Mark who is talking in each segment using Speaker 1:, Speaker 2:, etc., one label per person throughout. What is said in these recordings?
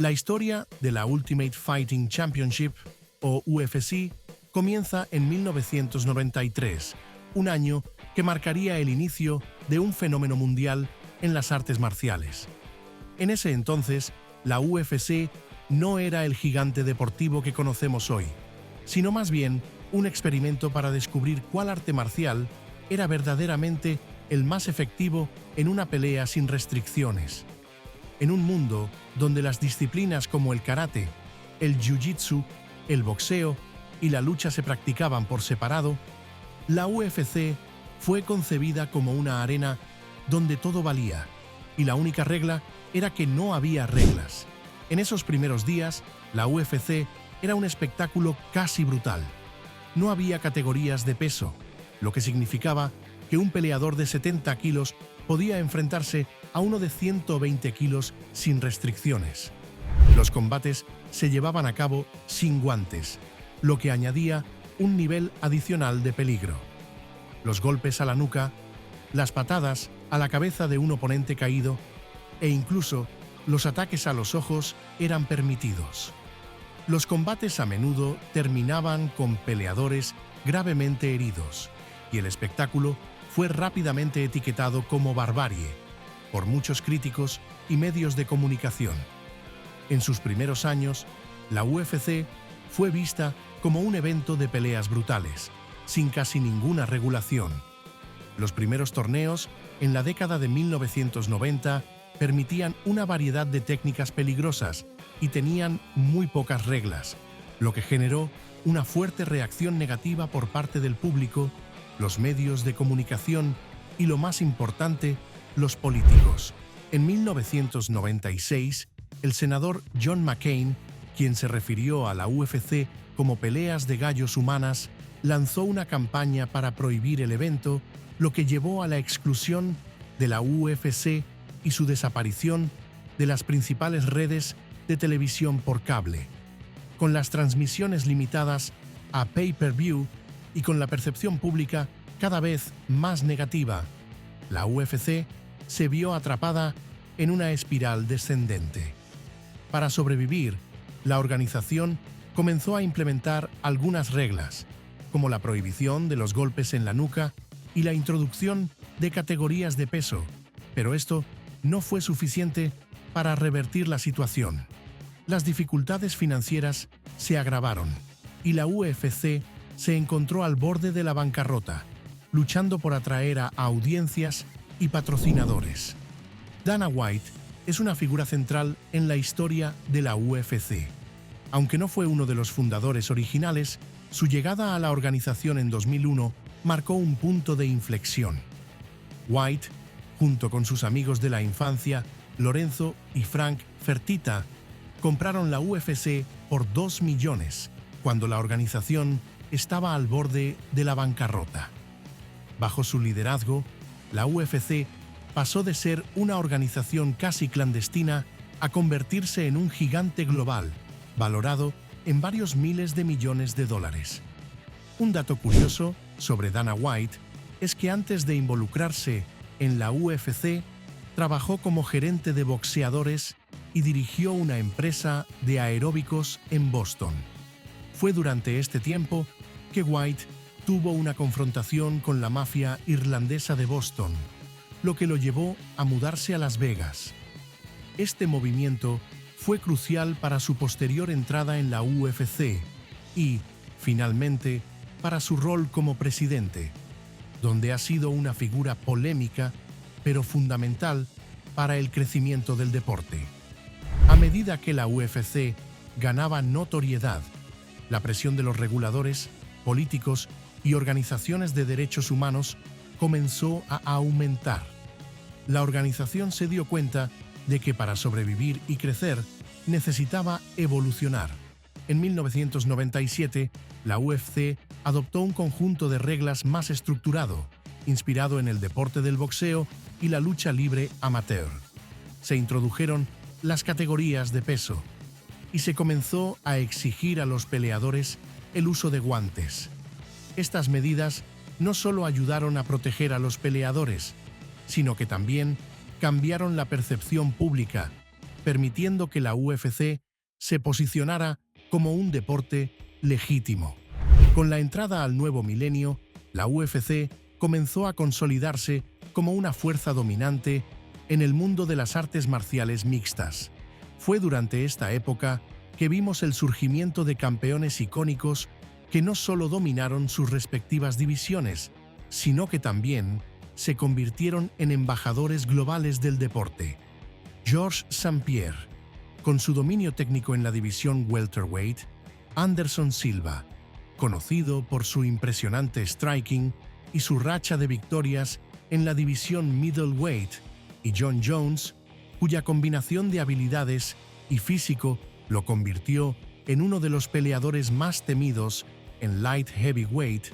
Speaker 1: La historia de la Ultimate Fighting Championship, o UFC, comienza en 1993, un año que marcaría el inicio de un fenómeno mundial en las artes marciales. En ese entonces, la UFC no era el gigante deportivo que conocemos hoy, sino más bien un experimento para descubrir cuál arte marcial era verdaderamente el más efectivo en una pelea sin restricciones. En un mundo donde las disciplinas como el karate, el jiu-jitsu, el boxeo y la lucha se practicaban por separado, la UFC fue concebida como una arena donde todo valía, y la única regla era que no había reglas. En esos primeros días, la UFC era un espectáculo casi brutal. No había categorías de peso, lo que significaba que un peleador de 70 kilos podía enfrentarse a uno de 120 kilos sin restricciones. Los combates se llevaban a cabo sin guantes, lo que añadía un nivel adicional de peligro. Los golpes a la nuca, las patadas a la cabeza de un oponente caído e incluso los ataques a los ojos eran permitidos. Los combates a menudo terminaban con peleadores gravemente heridos, y el espectáculo fue rápidamente etiquetado como barbarie por muchos críticos y medios de comunicación. En sus primeros años, la UFC fue vista como un evento de peleas brutales, sin casi ninguna regulación. Los primeros torneos, en la década de 1990, permitían una variedad de técnicas peligrosas y tenían muy pocas reglas, lo que generó una fuerte reacción negativa por parte del público, los medios de comunicación y, lo más importante, los políticos. En 1996, el senador John McCain, quien se refirió a la UFC como peleas de gallos humanas, lanzó una campaña para prohibir el evento, lo que llevó a la exclusión de la UFC y su desaparición de las principales redes de televisión por cable. Con las transmisiones limitadas a pay-per-view y con la percepción pública cada vez más negativa, la UFC se vio atrapada en una espiral descendente. Para sobrevivir, la organización comenzó a implementar algunas reglas, como la prohibición de los golpes en la nuca y la introducción de categorías de peso, pero esto no fue suficiente para revertir la situación. Las dificultades financieras se agravaron y la UFC se encontró al borde de la bancarrota, luchando por atraer a audiencias y patrocinadores. Dana White es una figura central en la historia de la UFC. Aunque no fue uno de los fundadores originales, su llegada a la organización en 2001 marcó un punto de inflexión. White, junto con sus amigos de la infancia, Lorenzo y Frank Fertitta, compraron la UFC por 2 millones, cuando la organización estaba al borde de la bancarrota. Bajo su liderazgo, la UFC pasó de ser una organización casi clandestina a convertirse en un gigante global, valorado en varios miles de millones de dólares. Un dato curioso sobre Dana White es que antes de involucrarse en la UFC, trabajó como gerente de boxeadores y dirigió una empresa de aeróbicos en Boston. Fue durante este tiempo que White tuvo una confrontación con la mafia irlandesa de Boston, lo que lo llevó a mudarse a Las Vegas. Este movimiento fue crucial para su posterior entrada en la UFC y, finalmente, para su rol como presidente, donde ha sido una figura polémica, pero fundamental para el crecimiento del deporte. A medida que la UFC ganaba notoriedad, la presión de los reguladores, políticos y organizaciones de derechos humanos comenzó a aumentar. La organización se dio cuenta de que para sobrevivir y crecer necesitaba evolucionar. En 1997, la UFC adoptó un conjunto de reglas más estructurado, inspirado en el deporte del boxeo y la lucha libre amateur. Se introdujeron las categorías de peso y se comenzó a exigir a los peleadores el uso de guantes. Estas medidas no solo ayudaron a proteger a los peleadores, sino que también cambiaron la percepción pública, permitiendo que la UFC se posicionara como un deporte legítimo. Con la entrada al nuevo milenio, la UFC comenzó a consolidarse como una fuerza dominante en el mundo de las artes marciales mixtas. Fue durante esta época que vimos el surgimiento de campeones icónicos que no solo dominaron sus respectivas divisiones, sino que también se convirtieron en embajadores globales del deporte. Georges St-Pierre, con su dominio técnico en la división welterweight; Anderson Silva, conocido por su impresionante striking y su racha de victorias en la división middleweight; y Jon Jones, cuya combinación de habilidades y físico lo convirtió en uno de los peleadores más temidos en light heavyweight,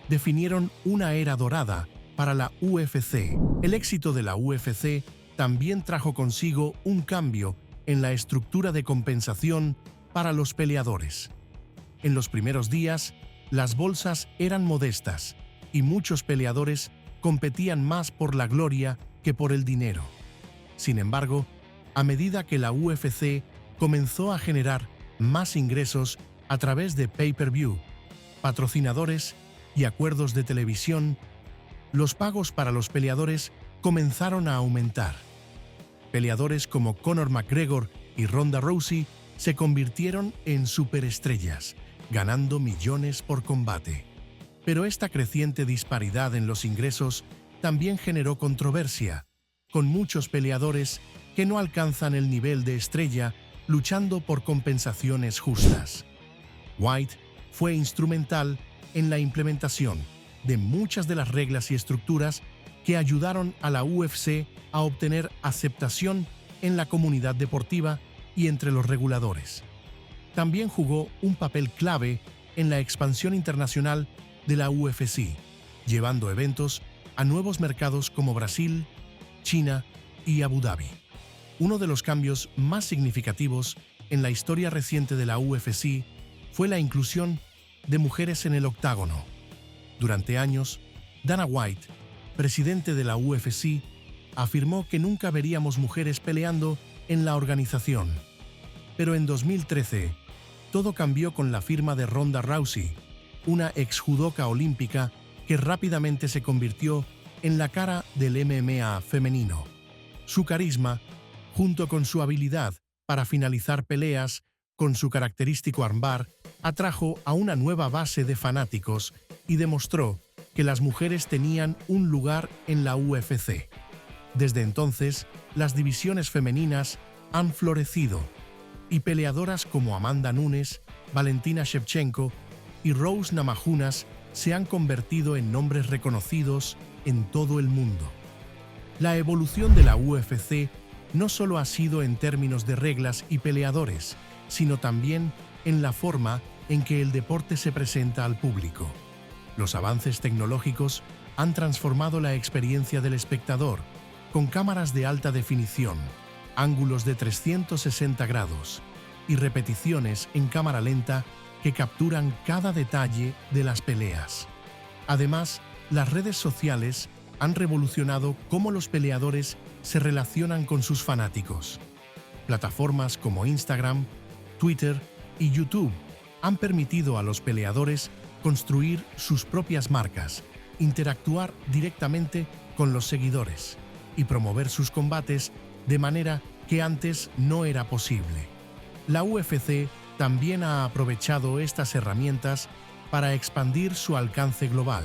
Speaker 1: definieron una era dorada para la UFC. El éxito de la UFC también trajo consigo un cambio en la estructura de compensación para los peleadores. En los primeros días, las bolsas eran modestas y muchos peleadores competían más por la gloria que por el dinero. Sin embargo, a medida que la UFC comenzó a generar más ingresos a través de pay-per-view, patrocinadores y acuerdos de televisión, los pagos para los peleadores comenzaron a aumentar. Peleadores como Conor McGregor y Ronda Rousey se convirtieron en superestrellas, ganando millones por combate. Pero esta creciente disparidad en los ingresos también generó controversia, con muchos peleadores que no alcanzan el nivel de estrella luchando por compensaciones justas. White fue instrumental en la implementación de muchas de las reglas y estructuras que ayudaron a la UFC a obtener aceptación en la comunidad deportiva y entre los reguladores. También jugó un papel clave en la expansión internacional de la UFC, llevando eventos a nuevos mercados como Brasil, China y Abu Dhabi. Uno de los cambios más significativos en la historia reciente de la UFC fue la inclusión de mujeres en el octágono. Durante años, Dana White, presidente de la UFC, afirmó que nunca veríamos mujeres peleando en la organización. Pero en 2013, todo cambió con la firma de Ronda Rousey, una exjudoka olímpica que rápidamente se convirtió en la cara del MMA femenino. Su carisma, junto con su habilidad para finalizar peleas con su característico armbar, atrajo a una nueva base de fanáticos y demostró que las mujeres tenían un lugar en la UFC. Desde entonces, las divisiones femeninas han florecido y peleadoras como Amanda Nunes, Valentina Shevchenko y Rose Namajunas se han convertido en nombres reconocidos en todo el mundo. La evolución de la UFC no solo ha sido en términos de reglas y peleadores, sino también en la forma en que el deporte se presenta al público. Los avances tecnológicos han transformado la experiencia del espectador, con cámaras de alta definición, ángulos de 360 grados y repeticiones en cámara lenta que capturan cada detalle de las peleas. Además, las redes sociales han revolucionado cómo los peleadores se relacionan con sus fanáticos. Plataformas como Instagram, Twitter y YouTube han permitido a los peleadores construir sus propias marcas, interactuar directamente con los seguidores y promover sus combates de manera que antes no era posible. La UFC también ha aprovechado estas herramientas para expandir su alcance global,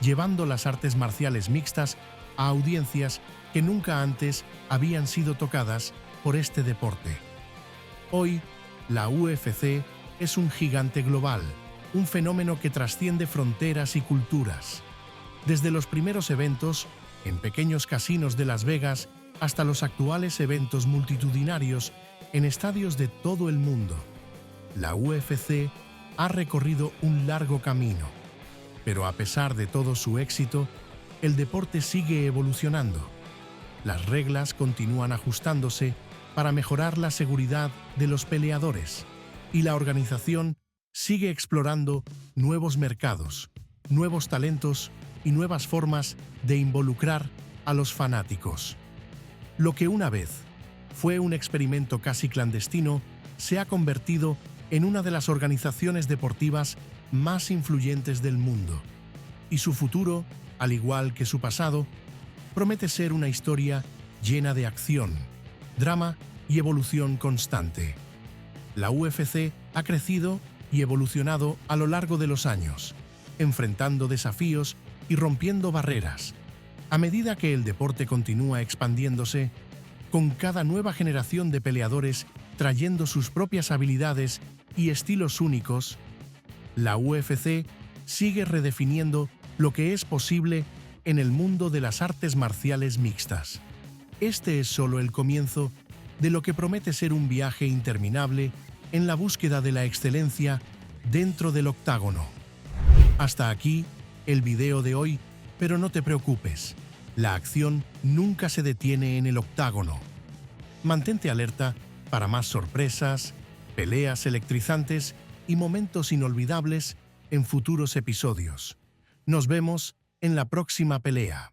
Speaker 1: llevando las artes marciales mixtas a audiencias que nunca antes habían sido tocadas por este deporte. Hoy, la UFC es un gigante global, un fenómeno que trasciende fronteras y culturas. Desde los primeros eventos en pequeños casinos de Las Vegas hasta los actuales eventos multitudinarios en estadios de todo el mundo, la UFC ha recorrido un largo camino. Pero a pesar de todo su éxito, el deporte sigue evolucionando. Las reglas continúan ajustándose para mejorar la seguridad de los peleadores y la organización sigue explorando nuevos mercados, nuevos talentos y nuevas formas de involucrar a los fanáticos. Lo que una vez fue un experimento casi clandestino, se ha convertido en una de las organizaciones deportivas más influyentes del mundo. Y su futuro, al igual que su pasado, promete ser una historia llena de acción, drama y evolución constante. La UFC ha crecido y evolucionado a lo largo de los años, enfrentando desafíos y rompiendo barreras. A medida que el deporte continúa expandiéndose, con cada nueva generación de peleadores trayendo sus propias habilidades y estilos únicos, la UFC sigue redefiniendo lo que es posible en el mundo de las artes marciales mixtas. Este es solo el comienzo de lo que promete ser un viaje interminable en la búsqueda de la excelencia dentro del octágono. Hasta aquí el video de hoy, pero no te preocupes, la acción nunca se detiene en el octágono. Mantente alerta para más sorpresas, peleas electrizantes y momentos inolvidables en futuros episodios. Nos vemos en la próxima pelea.